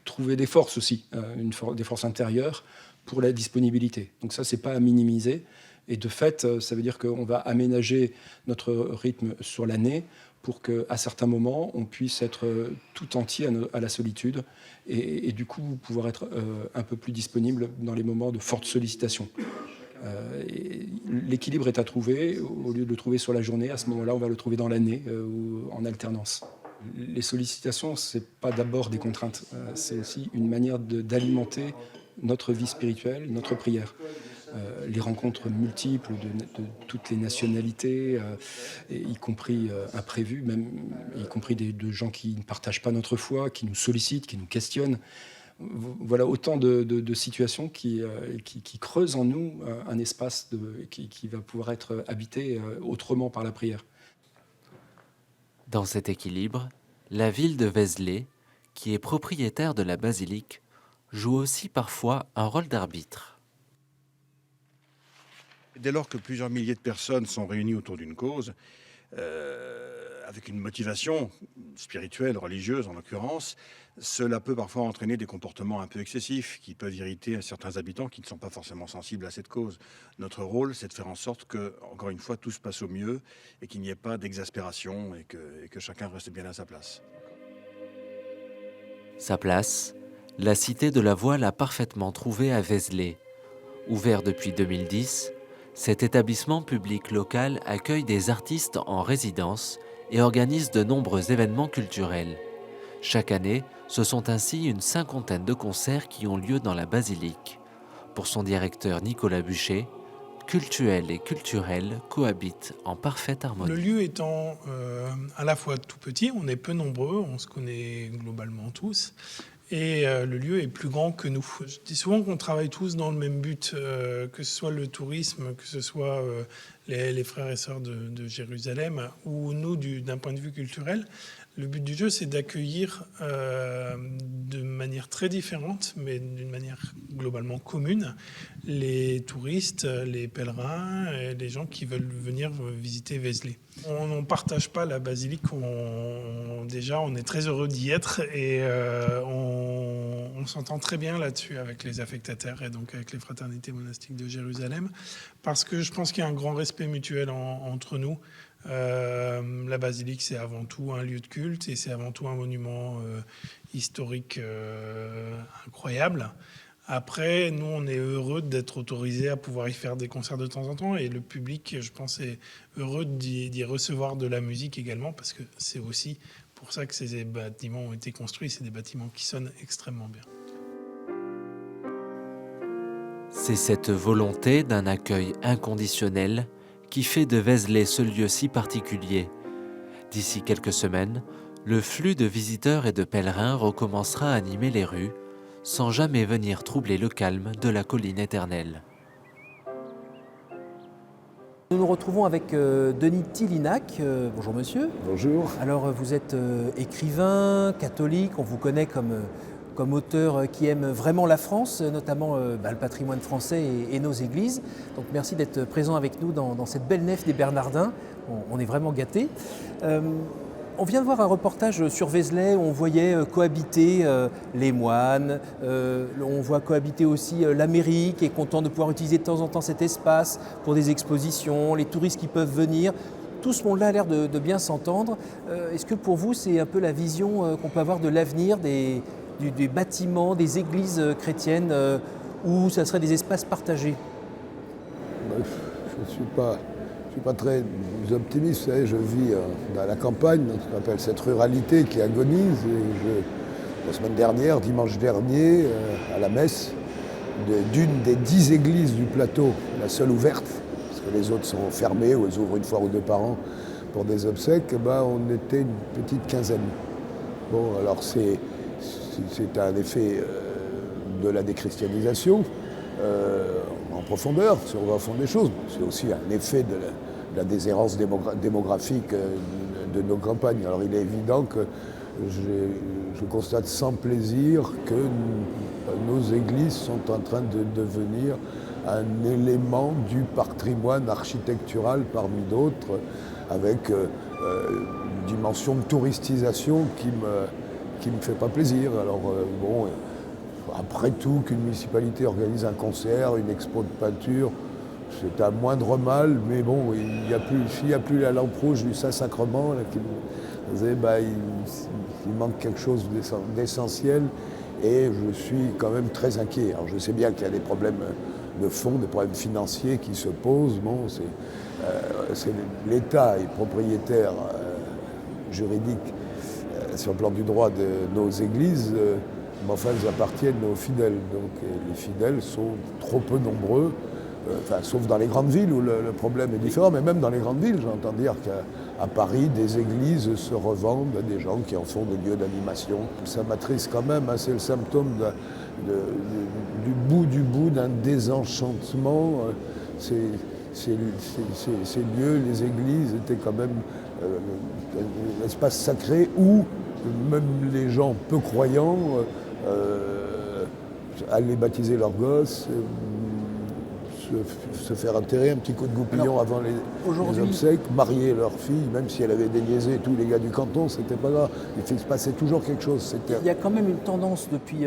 trouver des forces aussi, des forces intérieures, pour la disponibilité. Donc ça, c'est pas à minimiser. Et de fait, ça veut dire qu'on va aménager notre rythme sur l'année pour qu'à certains moments, on puisse être tout entier à la solitude et du coup pouvoir être un peu plus disponible dans les moments de forte sollicitation. L'équilibre est à trouver. Au lieu de le trouver sur la journée, à ce moment-là, on va le trouver dans l'année ou en alternance. Les sollicitations, c'est pas d'abord des contraintes, c'est aussi une manière d'alimenter notre vie spirituelle, notre prière. Les rencontres multiples de toutes les nationalités, y compris imprévues, même y compris de gens qui ne partagent pas notre foi, qui nous sollicitent, qui nous questionnent. Voilà autant de situations qui creusent en nous un espace qui va pouvoir être habité autrement par la prière. Dans cet équilibre, la ville de Vézelay, qui est propriétaire de la basilique, joue aussi parfois un rôle d'arbitre. Dès lors que plusieurs milliers de personnes sont réunies autour d'une cause, avec une motivation spirituelle, religieuse en l'occurrence, cela peut parfois entraîner des comportements un peu excessifs qui peuvent irriter certains habitants qui ne sont pas forcément sensibles à cette cause. Notre rôle, c'est de faire en sorte que, encore une fois, tout se passe au mieux et qu'il n'y ait pas d'exaspération et que chacun reste bien à sa place. Sa place, la Cité de la Voile a parfaitement trouvé à Vézelay. Ouvert depuis 2010, cet établissement public local accueille des artistes en résidence et organise de nombreux événements culturels. Chaque année, ce sont ainsi une 50aine de concerts qui ont lieu dans la basilique. Pour son directeur Nicolas Buchet, cultuel et culturel cohabitent en parfaite harmonie. Le lieu étant à la fois tout petit, on est peu nombreux, on se connaît globalement tous, et le lieu est plus grand que nous. Je dis souvent qu'on travaille tous dans le même but, que ce soit le tourisme, que ce soit les frères et sœurs de Jérusalem, ou nous d'un point de vue culturel. Le but du jeu, c'est d'accueillir de manière très différente, mais d'une manière globalement commune, les touristes, les pèlerins, et les gens qui veulent venir visiter Vézelay. On ne partage pas la basilique, déjà on est très heureux d'y être et on s'entend très bien là-dessus avec les affectataires et donc avec les fraternités monastiques de Jérusalem, parce que je pense qu'il y a un grand respect mutuel entre nous. La basilique, c'est avant tout un lieu de culte et c'est avant tout un monument historique incroyable. Après, nous, on est heureux d'être autorisés à pouvoir y faire des concerts de temps en temps et le public, je pense, est heureux d'y recevoir de la musique également, parce que c'est aussi pour ça que ces bâtiments ont été construits. C'est des bâtiments qui sonnent extrêmement bien. C'est cette volonté d'un accueil inconditionnel qui fait de Vézelay ce lieu si particulier. D'ici quelques semaines, le flux de visiteurs et de pèlerins recommencera à animer les rues, sans jamais venir troubler le calme de la colline éternelle. Nous nous retrouvons avec Denis Tillinac. Bonjour monsieur. Bonjour. Alors vous êtes écrivain, catholique, on vous connaît comme auteur qui aime vraiment la France, notamment le patrimoine français et nos églises. Donc merci d'être présent avec nous dans cette belle nef des Bernardins. On est vraiment gâtés. On vient de voir un reportage sur Vézelay où on voyait cohabiter les moines, on voit cohabiter aussi la mairie qui est content de pouvoir utiliser de temps en temps cet espace pour des expositions, les touristes qui peuvent venir. Tout ce monde-là a l'air de bien s'entendre. Est-ce que pour vous, c'est un peu la vision qu'on peut avoir de l'avenir des bâtiments, des églises chrétiennes où ça serait des espaces partagés? Je ne suis pas très optimiste. Vous savez, je vis dans la campagne, ce qu'on appelle cette ruralité qui agonise. Et la semaine dernière, dimanche dernier, à la messe d'une des 10 églises du plateau, la seule ouverte, parce que les autres sont fermées ou elles ouvrent une fois ou deux par an pour des obsèques, on était une petite quinzaine. Bon, alors c'est un effet de la déchristianisation en profondeur, si on va au fond des choses. C'est aussi un effet de la déshérence démographique de nos campagnes. Alors il est évident que je constate sans plaisir que nos églises sont en train de devenir un élément du patrimoine architectural parmi d'autres, avec une dimension de touristisation qui me fait pas plaisir. Alors bon, après tout, qu'une municipalité organise un concert, une expo de peinture, c'est un moindre mal, mais bon, s'il n'y a plus la lampe rouge du Saint-Sacrement, il manque quelque chose d'essentiel et je suis quand même très inquiet. Alors je sais bien qu'il y a des problèmes de fond, des problèmes financiers qui se posent. Bon, l'État est propriétaire juridique sur le plan du droit de nos églises, mais enfin elles appartiennent aux fidèles. Donc les fidèles sont trop peu nombreux, sauf dans les grandes villes où le problème est différent, mais même dans les grandes villes, j'entends dire qu'à Paris, des églises se revendent à des gens qui en font des lieux d'animation. Ça m'attriste quand même, c'est le symptôme du bout d'un désenchantement. Ces lieux, les églises, étaient quand même un espace sacré où même les gens peu croyants allaient baptiser leurs gosses, se faire enterrer un petit coup de goupillon avant les obsèques, marier leur fille, même si elle avait déniaisé tous les gars du canton, c'était pas grave. Il se passait toujours quelque chose. Il y a quand même une tendance depuis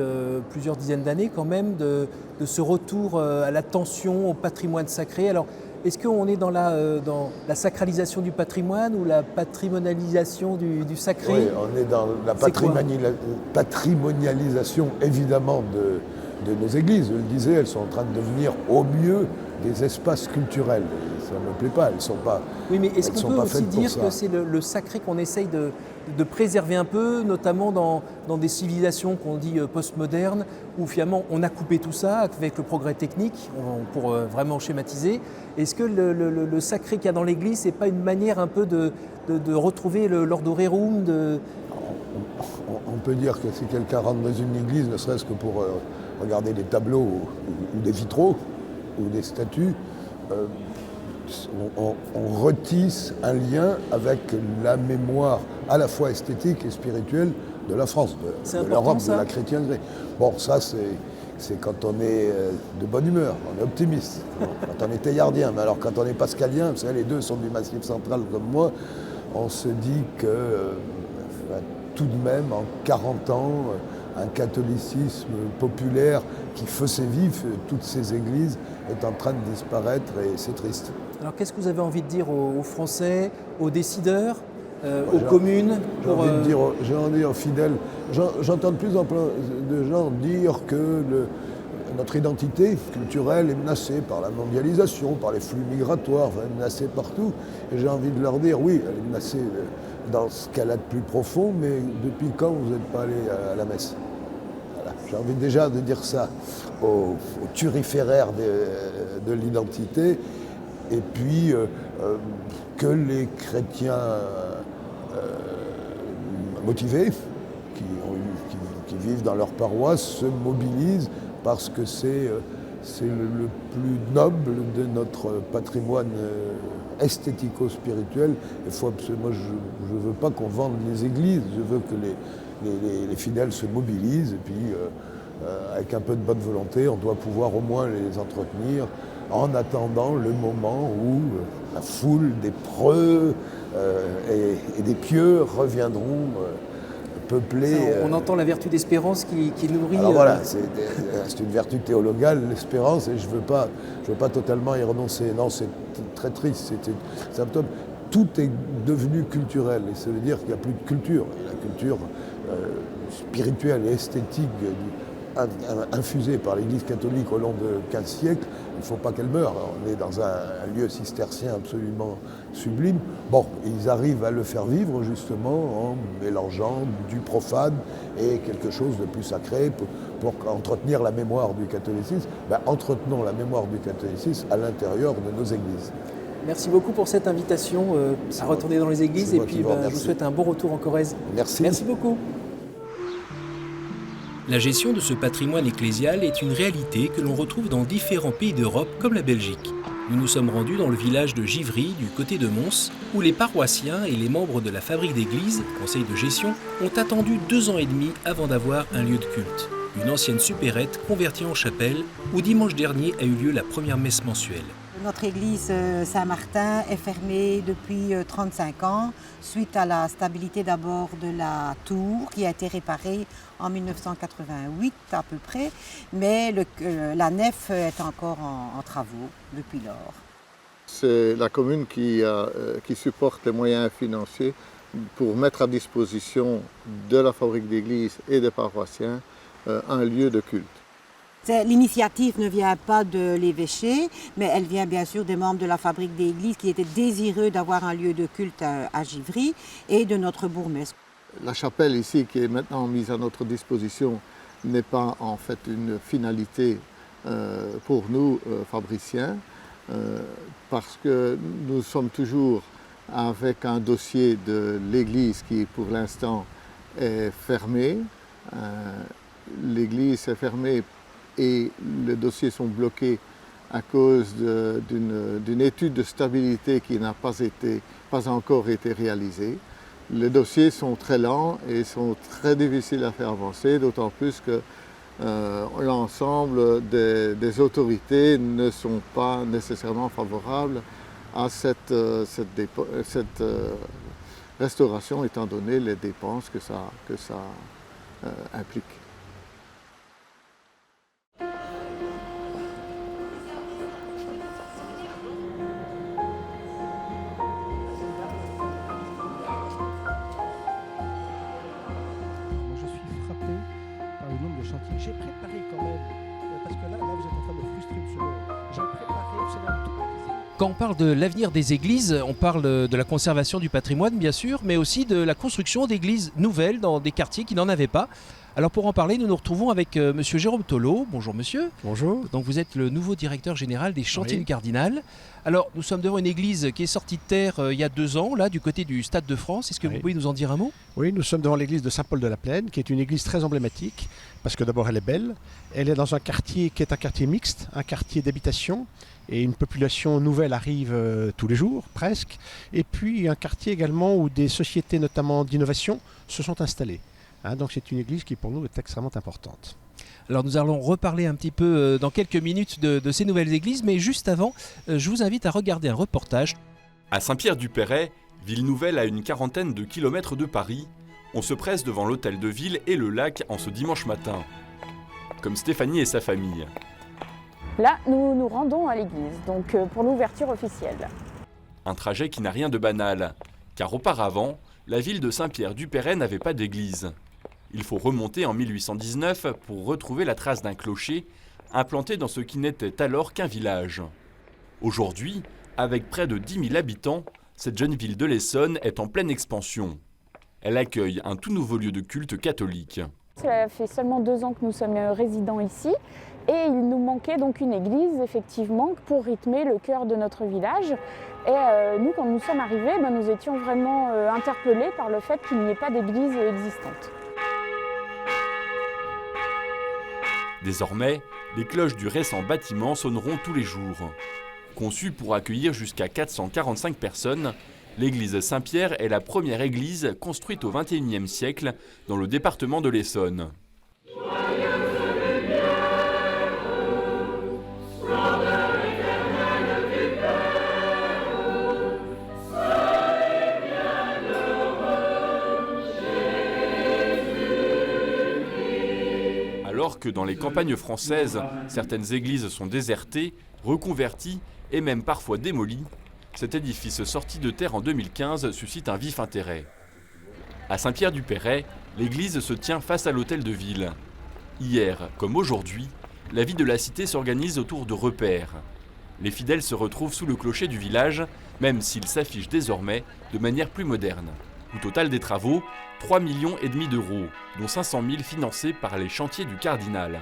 plusieurs dizaines d'années quand même de ce retour à l'attention au patrimoine sacré. Alors, est-ce qu'on est dans la sacralisation du patrimoine ou la patrimonialisation du sacré? Oui, on est dans la patrimonialisation évidemment de nos églises. Je le disais, elles sont en train de devenir au mieux des espaces culturels. Et ça ne me plaît pas, elles ne sont pas. Oui, mais est-ce qu'on peut aussi dire que c'est le sacré qu'on essaye de préserver un peu, notamment dans des civilisations qu'on dit postmodernes, où finalement on a coupé tout ça avec le progrès technique, pour vraiment schématiser. Est-ce que le sacré qu'il y a dans l'Église, c'est pas une manière un peu de retrouver l'ordo rerum On peut dire que si quelqu'un rentre dans une église, ne serait-ce que pour regarder des tableaux ou des vitraux ou des statues, on retisse un lien avec la mémoire à la fois esthétique et spirituelle de la France, de l'Europe, de la chrétienté. Bon, ça c'est quand on est de bonne humeur, on est optimiste. Quand on est théardien, mais alors quand on est pascalien, vous savez, les deux sont du Massif central comme moi, on se dit que tout de même, en 40 ans, un catholicisme populaire qui faisait vivre toutes ces églises est en train de disparaître et c'est triste. Alors qu'est-ce que vous avez envie de dire aux Français, aux décideurs, aux communes J'ai envie de dire aux fidèles. J'entends de plus en plus de gens dire que notre identité culturelle est menacée par la mondialisation, par les flux migratoires, elle est menacée partout. Et j'ai envie de leur dire, oui, elle est menacée dans ce qu'elle a de plus profond, mais depuis quand vous n'êtes pas allé à la messe? Voilà. J'ai envie déjà de dire ça aux turiféraires de l'identité, et puis que les chrétiens motivés, qui vivent dans leur paroisse, se mobilisent parce que c'est le plus noble de notre patrimoine esthético-spirituel. Moi, je ne veux pas qu'on vende les églises, je veux que les fidèles se mobilisent et puis avec un peu de bonne volonté, on doit pouvoir au moins les entretenir en attendant le moment où la foule des preux et des pieux reviendront peupler. On entend la vertu d'espérance qui nourrit. Alors voilà, c'est une vertu théologale, l'espérance, et je veux pas totalement y renoncer. Non, c'est très triste, c'est un symptôme. Tout est devenu culturel, et ça veut dire qu'il n'y a plus de culture. La culture spirituelle et esthétique infusée par l'Église catholique au long de 15 siècles, il ne faut pas qu'elle meure. On est dans un lieu cistercien absolument sublime. Bon, ils arrivent à le faire vivre justement en mélangeant du profane et quelque chose de plus sacré pour entretenir la mémoire du catholicisme. Entretenons la mémoire du catholicisme à l'intérieur de nos églises. Merci beaucoup pour cette invitation à retourner dans les églises, et puis je vous souhaite un bon retour en Corrèze. Merci. Merci beaucoup. La gestion de ce patrimoine ecclésial est une réalité que l'on retrouve dans différents pays d'Europe comme la Belgique. Nous nous sommes rendus dans le village de Givry, du côté de Mons, où les paroissiens et les membres de la fabrique d'église, conseil de gestion, ont attendu 2 ans et demi avant d'avoir un lieu de culte. Une ancienne supérette convertie en chapelle, où dimanche dernier a eu lieu la première messe mensuelle. Notre église Saint-Martin est fermée depuis 35 ans, suite à la stabilité d'abord de la tour qui a été réparée en 1988 à peu près, mais la nef est encore en travaux depuis lors. C'est la commune qui supporte les moyens financiers pour mettre à disposition de la fabrique d'église et des paroissiens un lieu de culte. L'initiative ne vient pas de l'évêché, mais elle vient bien sûr des membres de la fabrique d'église qui étaient désireux d'avoir un lieu de culte à Givry et de notre bourgmestre. La chapelle ici qui est maintenant mise à notre disposition n'est pas en fait une finalité pour nous fabriciens parce que nous sommes toujours avec un dossier de l'église qui pour l'instant est fermé. L'église est fermée et les dossiers sont bloqués à cause d'une étude de stabilité qui n'a pas encore été réalisée. Les dossiers sont très lents et sont très difficiles à faire avancer, d'autant plus que l'ensemble des autorités ne sont pas nécessairement favorables à cette restauration, étant donné les dépenses que ça implique. J'ai préparé quand même, parce que là vous êtes en train de frustrer une seconde, j'ai préparé, vous savez, un tout petit. Quand on parle de l'avenir des églises, on parle de la conservation du patrimoine bien sûr, mais aussi de la construction d'églises nouvelles dans des quartiers qui n'en avaient pas. Alors pour en parler, nous nous retrouvons avec monsieur Jérôme Tholot. Bonjour monsieur. Bonjour. Donc vous êtes le nouveau directeur général des chantiers Oui. du Cardinal. Alors nous sommes devant une église qui est sortie de terre il y a 2 ans, là du côté du Stade de France. Est-ce que vous pouvez nous en dire un mot ? Oui, nous sommes devant l'église de Saint-Paul-de-la-Plaine, qui est une église très emblématique, parce que d'abord elle est belle, elle est dans un quartier qui est un quartier mixte, un quartier d'habitation, et une population nouvelle arrive tous les jours, presque, et puis un quartier également où des sociétés, notamment d'innovation, se sont installées. Donc c'est une église qui pour nous est extrêmement importante. Alors nous allons reparler un petit peu dans quelques minutes de ces nouvelles églises, mais juste avant, je vous invite à regarder un reportage. À Saint-Pierre-du-Perret, ville nouvelle à une quarantaine de kilomètres de Paris, on se presse devant l'hôtel de ville et le lac en ce dimanche matin. Comme Stéphanie et sa famille. Là, nous nous rendons à l'église, donc pour l'ouverture officielle. Un trajet qui n'a rien de banal, car auparavant, la ville de Saint-Pierre-du-Perret n'avait pas d'église. Il faut remonter en 1819 pour retrouver la trace d'un clocher implanté dans ce qui n'était alors qu'un village. Aujourd'hui, avec près de 10 000 habitants, cette jeune ville de l'Essonne est en pleine expansion. Elle accueille un tout nouveau lieu de culte catholique. Ça fait seulement 2 ans que nous sommes résidents ici et il nous manquait donc une église effectivement pour rythmer le cœur de notre village. Et nous, quand nous sommes arrivés, nous étions vraiment interpellés par le fait qu'il n'y ait pas d'église existante. Désormais, les cloches du récent bâtiment sonneront tous les jours. Conçue pour accueillir jusqu'à 445 personnes, l'église Saint-Pierre est la première église construite au XXIe siècle dans le département de l'Essonne. Joyeux Alors que dans les campagnes françaises, certaines églises sont désertées, reconverties et même parfois démolies, cet édifice sorti de terre en 2015 suscite un vif intérêt. À Saint-Pierre-du-Perret, l'église se tient face à l'hôtel de ville. Hier, comme aujourd'hui, la vie de la cité s'organise autour de repères. Les fidèles se retrouvent sous le clocher du village, même s'il s'affiche désormais de manière plus moderne. Au total des travaux, 3,5 millions d'euros, dont 500 000 financés par les chantiers du cardinal.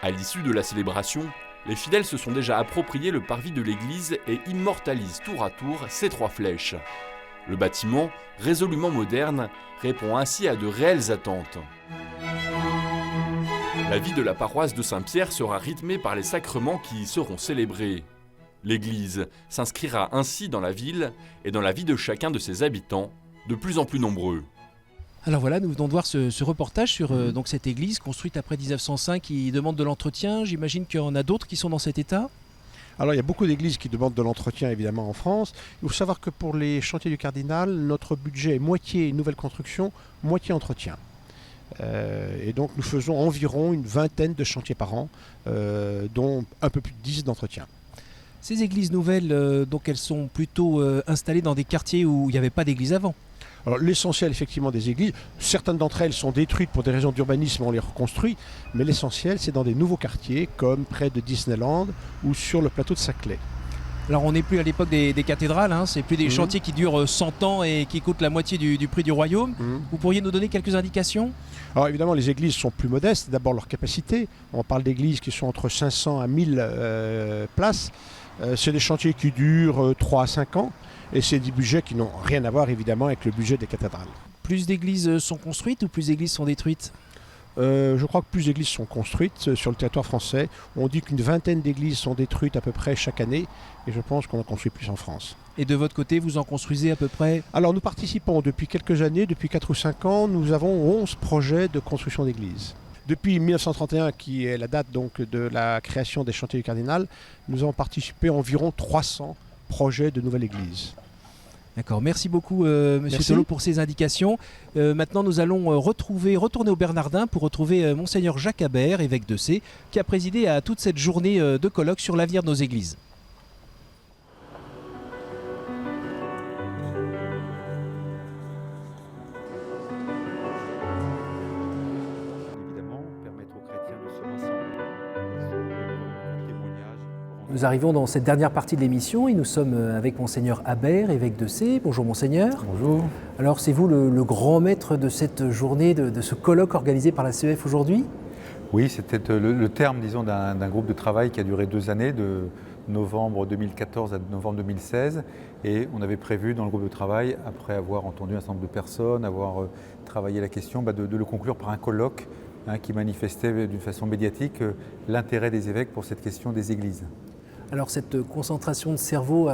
À l'issue de la célébration, les fidèles se sont déjà approprié le parvis de l'église et immortalisent tour à tour ces 3 flèches. Le bâtiment, résolument moderne, répond ainsi à de réelles attentes. La vie de la paroisse de Saint-Pierre sera rythmée par les sacrements qui y seront célébrés. L'église s'inscrira ainsi dans la ville et dans la vie de chacun de ses habitants, de plus en plus nombreux. Alors voilà, nous venons de voir ce reportage sur donc cette église construite après 1905 qui demande de l'entretien. J'imagine qu'il y en a d'autres qui sont dans cet état. Alors il y a beaucoup d'églises qui demandent de l'entretien évidemment en France. Il faut savoir que pour les chantiers du cardinal, notre budget est moitié nouvelle construction, moitié entretien. Et donc nous faisons environ une vingtaine de chantiers par an, dont un peu plus de 10 d'entretien. Ces églises nouvelles, donc elles sont plutôt installées dans des quartiers où il n'y avait pas d'église avant. Alors l'essentiel effectivement des églises, certaines d'entre elles sont détruites pour des raisons d'urbanisme, on les reconstruit, mais l'essentiel c'est dans des nouveaux quartiers comme près de Disneyland ou sur le plateau de Saclay. Alors on n'est plus à l'époque des cathédrales, hein, c'est plus des chantiers qui durent 100 ans et qui coûtent la moitié du prix du royaume. Vous pourriez nous donner quelques indications ? Alors évidemment les églises sont plus modestes, d'abord leur capacité, on parle d'églises qui sont entre 500 à 1000 places, c'est des chantiers qui durent 3 à 5 ans. Et c'est des budgets qui n'ont rien à voir évidemment avec le budget des cathédrales. Plus d'églises sont construites ou plus d'églises sont détruites ? Je crois que plus d'églises sont construites sur le territoire français. On dit qu'une vingtaine d'églises sont détruites à peu près chaque année et je pense qu'on en construit plus en France. Et de votre côté, vous en construisez à peu près ? Alors nous participons depuis quelques années, depuis 4 ou 5 ans, nous avons 11 projets de construction d'églises. Depuis 1931, qui est la date donc de la création des chantiers du cardinal, nous avons participé à environ 300 projets de nouvelles églises. D'accord, merci beaucoup Monsieur Tolo pour ces indications. Maintenant nous allons retourner au Bernardin pour retrouver Monseigneur Jacques Habert, évêque de Sées, qui a présidé à toute cette journée de colloque sur l'avenir de nos églises. Nous arrivons dans cette dernière partie de l'émission et nous sommes avec Monseigneur Habert, évêque de Sées. Bonjour Monseigneur. Bonjour. Alors c'est vous le grand maître de cette journée, de ce colloque organisé par la CEF aujourd'hui ? Oui, c'était le terme, disons, d'un groupe de travail qui a duré 2 années, de novembre 2014 à novembre 2016. Et on avait prévu dans le groupe de travail, après avoir entendu un certain nombre de personnes, avoir travaillé la question, de le conclure par un colloque qui manifestait d'une façon médiatique l'intérêt des évêques pour cette question des églises. Alors cette concentration de cerveau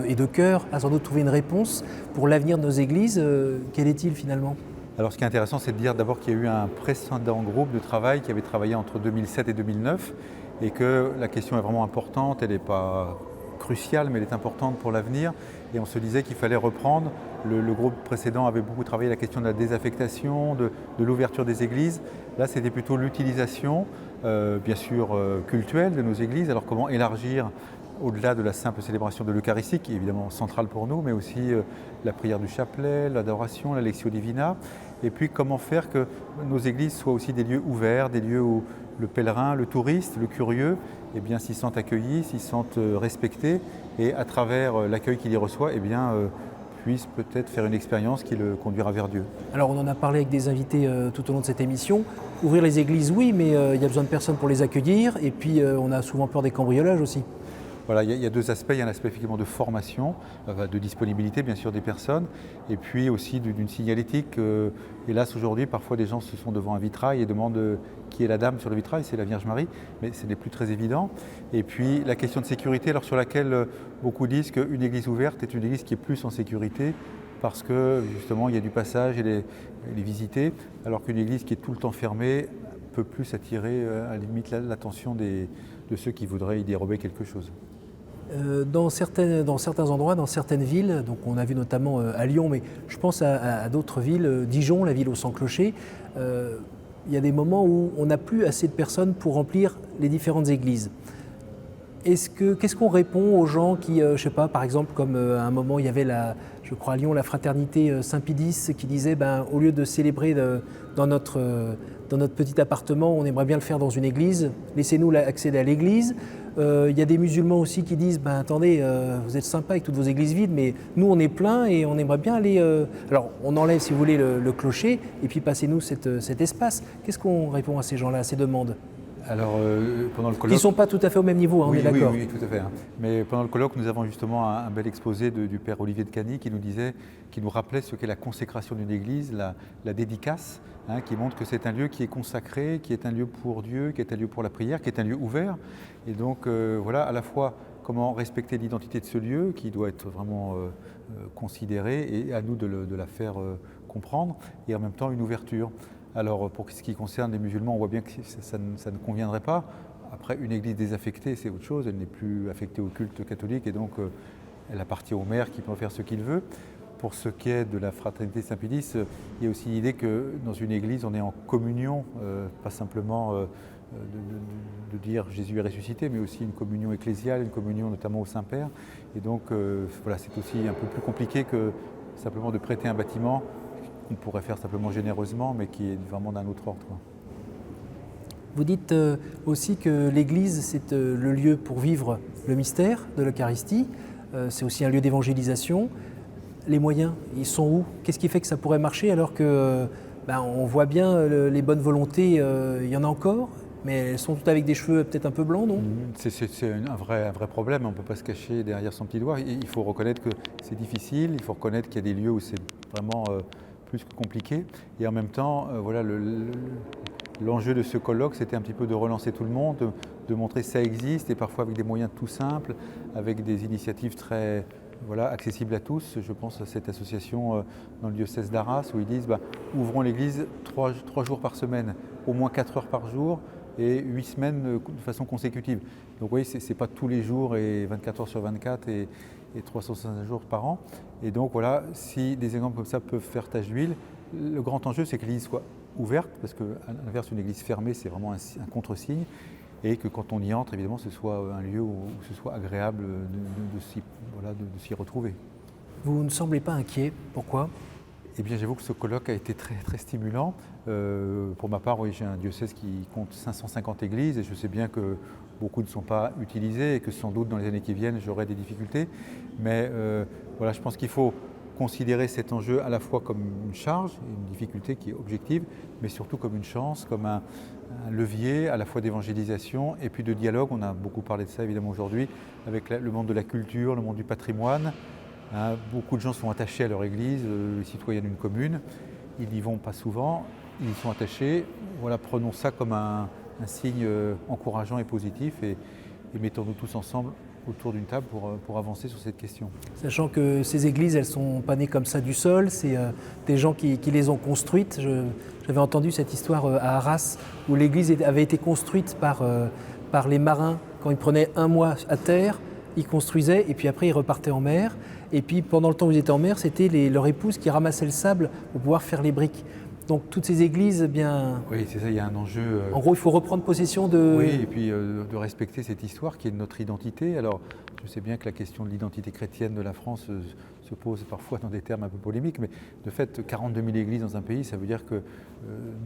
et de cœur a sans doute trouvé une réponse pour l'avenir de nos églises. Quel est-il finalement ? Alors ce qui est intéressant, c'est de dire d'abord qu'il y a eu un précédent groupe de travail qui avait travaillé entre 2007 et 2009 et que la question est vraiment importante, elle n'est pas cruciale mais elle est importante pour l'avenir et on se disait qu'il fallait reprendre. Le groupe précédent avait beaucoup travaillé la question de la désaffectation, de l'ouverture des églises. Là c'était plutôt l'utilisation bien sûr cultuelle de nos églises. Alors comment élargir au-delà de la simple célébration de l'Eucharistie, qui est évidemment centrale pour nous, mais aussi la prière du chapelet, l'adoration, la Lectio Divina, et puis comment faire que nos églises soient aussi des lieux ouverts, des lieux où le pèlerin, le touriste, le curieux, eh bien, s'y sentent accueillis, s'y sentent respectés, et à travers l'accueil qu'il y reçoit, eh bien, puisse peut-être faire une expérience qui le conduira vers Dieu. Alors on en a parlé avec des invités tout au long de cette émission. Ouvrir les églises, oui, mais il y a besoin de personnes pour les accueillir, et puis on a souvent peur des cambriolages aussi. Voilà, il y a 2 aspects. Il y a un aspect effectivement de formation, de disponibilité bien sûr des personnes, et puis aussi d'une signalétique. Hélas aujourd'hui, parfois des gens se sont devant un vitrail et demandent qui est la dame sur le vitrail, c'est la Vierge Marie, mais ce n'est plus très évident. Et puis la question de sécurité, alors sur laquelle beaucoup disent qu'une église ouverte est une église qui est plus en sécurité, parce que justement il y a du passage et les visiter, alors qu'une église qui est tout le temps fermée peut plus attirer à la limite l'attention de ceux qui voudraient y dérober quelque chose. Dans certains endroits, dans certaines villes, donc on a vu notamment à Lyon, mais je pense à d'autres villes, Dijon, la ville au sans clocher, il y a des moments où on n'a plus assez de personnes pour remplir les différentes églises. Qu'est-ce qu'on répond aux gens qui, je sais pas, par exemple, comme à un moment il y avait je crois à Lyon, la fraternité Saint-Pédis qui disait, au lieu de célébrer dans notre petit appartement, on aimerait bien le faire dans une église, laissez-nous accéder à l'église. Il y a des musulmans aussi qui disent, attendez, vous êtes sympa avec toutes vos églises vides, mais nous on est plein et on aimerait bien aller... Alors on enlève, si vous voulez, le clocher, et puis passez-nous cet espace. Qu'est-ce qu'on répond à ces gens-là, à ces demandes ? Alors, pendant le colloque... Ils ne sont pas tout à fait au même niveau, on est d'accord. Oui, tout à fait. Mais pendant le colloque, nous avons justement un bel exposé du père Olivier de Cagny qui nous rappelait ce qu'est la consécration d'une église, la dédicace, qui montre que c'est un lieu qui est consacré, qui est un lieu pour Dieu, qui est un lieu pour la prière, qui est un lieu ouvert. Et donc, voilà, à la fois comment respecter l'identité de ce lieu, qui doit être vraiment considéré, et à nous de la faire comprendre, et en même temps une ouverture. Alors pour ce qui concerne les musulmans, on voit bien que ça ne conviendrait pas. Après, une église désaffectée, c'est autre chose, elle n'est plus affectée au culte catholique et donc elle appartient au maire qui peut en faire ce qu'il veut. Pour ce qui est de la fraternité Saint-Pédis, il y a aussi l'idée que dans une église, on est en communion, pas simplement de dire Jésus est ressuscité, mais aussi une communion ecclésiale, une communion notamment au Saint-Père. Et donc voilà, c'est aussi un peu plus compliqué que simplement de prêter un bâtiment qu'on pourrait faire simplement généreusement, mais qui est vraiment d'un autre ordre. Vous dites aussi que l'Église, c'est le lieu pour vivre le mystère de l'Eucharistie. C'est aussi un lieu d'évangélisation. Les moyens, ils sont où ? Qu'est-ce qui fait que ça pourrait marcher alors que on voit bien les bonnes volontés, il y en a encore, mais elles sont toutes avec des cheveux peut-être un peu blancs, non ? C'est un vrai problème, on ne peut pas se cacher derrière son petit doigt. Il faut reconnaître que c'est difficile, il faut reconnaître qu'il y a des lieux où c'est vraiment plus que compliqué. Et en même temps, voilà, l'enjeu de ce colloque, c'était un petit peu de relancer tout le monde, de montrer que ça existe, et parfois avec des moyens tout simples, avec des initiatives très accessibles à tous. Je pense à cette association dans le diocèse d'Arras, où ils disent ouvrons l'église 3 jours par semaine, au moins 4 heures par jour, et 8 semaines de façon consécutive. Donc vous voyez, ce n'est pas tous les jours, et 24 heures sur 24, et 365 jours par an. Et donc voilà, si des exemples comme ça peuvent faire tache d'huile, le grand enjeu, c'est que l'église soit ouverte, parce qu'à l'inverse, une église fermée, c'est vraiment un contre-signe, et que quand on y entre, évidemment, ce soit un lieu où ce soit agréable de s'y retrouver. Vous ne semblez pas inquiet, pourquoi ? Eh bien, j'avoue que ce colloque a été très, très stimulant. Pour ma part, oui, j'ai un diocèse qui compte 550 églises, et je sais bien que beaucoup ne sont pas utilisées, et que sans doute dans les années qui viennent, j'aurai des difficultés. Mais voilà, je pense qu'il faut considérer cet enjeu à la fois comme une charge, une difficulté qui est objective, mais surtout comme une chance, comme un levier à la fois d'évangélisation et puis de dialogue. On a beaucoup parlé de ça évidemment aujourd'hui avec le monde de la culture, le monde du patrimoine. Beaucoup de gens sont attachés à leur église, les citoyens d'une commune. Ils n'y vont pas souvent, ils y sont attachés. Voilà, prenons ça comme un signe encourageant et positif, et mettons-nous tous ensemble autour d'une table pour avancer sur cette question. Sachant que ces églises, elles ne sont pas nées comme ça du sol, c'est des gens qui les ont construites. J'avais entendu cette histoire à Arras, où l'église avait été construite par les marins. Quand ils prenaient un mois à terre, ils construisaient, et puis après ils repartaient en mer. Et puis pendant le temps où ils étaient en mer, c'était leur épouse qui ramassait le sable pour pouvoir faire les briques. Donc toutes ces églises, eh bien... Oui, c'est ça, il y a un enjeu... En gros, il faut reprendre possession de... Oui, et puis de respecter cette histoire qui est de notre identité. Alors, je sais bien que la question de l'identité chrétienne de la France se pose parfois dans des termes un peu polémiques, mais de fait, 42 000 églises dans un pays, ça veut dire que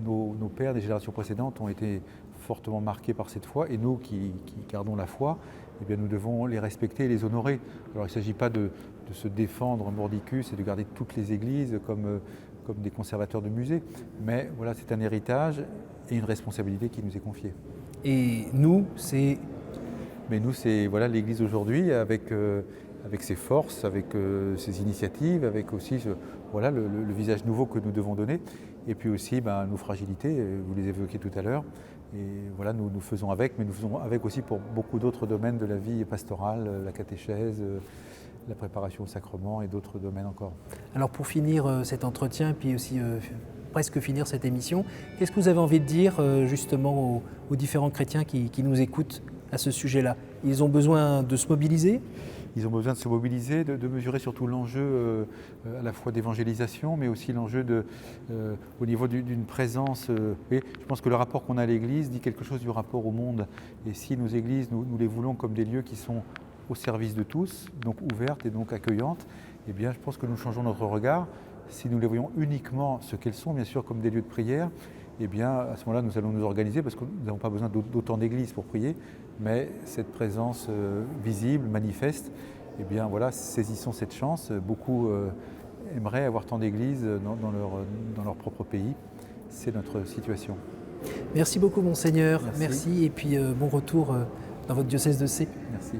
nos pères des générations précédentes ont été fortement marqués par cette foi, et nous qui gardons la foi, eh bien, nous devons les respecter et les honorer. Alors, il ne s'agit pas de se défendre mordicus et de garder toutes les églises comme des conservateurs de musées. Mais voilà, c'est un héritage et une responsabilité qui nous est confiée. Et nous, c'est... Mais nous, c'est voilà, l'Église aujourd'hui avec ses forces, avec ses initiatives, avec aussi le visage nouveau que nous devons donner. Et puis aussi nos fragilités, vous les évoquiez tout à l'heure. Et voilà, nous faisons avec, mais nous faisons avec aussi pour beaucoup d'autres domaines de la vie pastorale, la catéchèse, la préparation au sacrement et d'autres domaines encore. Alors pour finir cet entretien, puis aussi presque finir cette émission, qu'est-ce que vous avez envie de dire justement aux différents chrétiens qui nous écoutent à ce sujet-là ? Ils ont besoin de se mobiliser ? Ils ont besoin de se mobiliser, de mesurer surtout l'enjeu à la fois d'évangélisation, mais aussi l'enjeu au niveau d'une présence. Et je pense que le rapport qu'on a à l'Église dit quelque chose du rapport au monde. Et si nos églises, nous les voulons comme des lieux qui sont au service de tous, donc ouvertes et donc accueillantes, eh bien je pense que nous changeons notre regard. Si nous les voyons uniquement ce qu'elles sont, bien sûr, comme des lieux de prière, eh bien à ce moment-là, nous allons nous organiser parce que nous n'avons pas besoin d'autant d'églises pour prier, mais cette présence visible, manifeste, eh bien voilà, saisissons cette chance. Beaucoup aimeraient avoir tant d'églises dans leur propre pays. C'est notre situation. Merci beaucoup, Monseigneur. Merci. Et puis bon retour dans votre diocèse de C. Merci.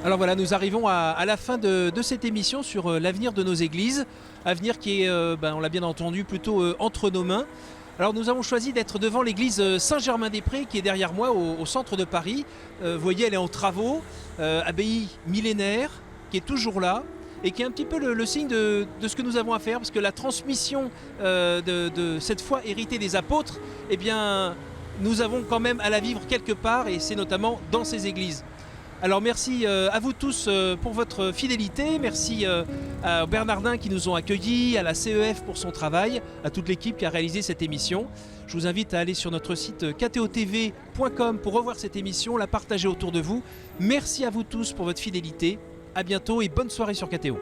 Alors voilà, nous arrivons à la fin de cette émission sur l'avenir de nos églises. Avenir qui est, on l'a bien entendu, plutôt entre nos mains. Alors nous avons choisi d'être devant l'église Saint-Germain-des-Prés qui est derrière moi au centre de Paris. Vous voyez, elle est en travaux, abbaye millénaire qui est toujours là et qui est un petit peu le signe de ce que nous avons à faire, parce que la transmission de cette foi héritée des apôtres, eh bien, nous avons quand même à la vivre quelque part, et c'est notamment dans ces églises. Alors merci à vous tous pour votre fidélité, merci à Bernardin qui nous ont accueillis, à la CEF pour son travail, à toute l'équipe qui a réalisé cette émission. Je vous invite à aller sur notre site ktotv.com pour revoir cette émission, la partager autour de vous. Merci à vous tous pour votre fidélité, à bientôt et bonne soirée sur KTO.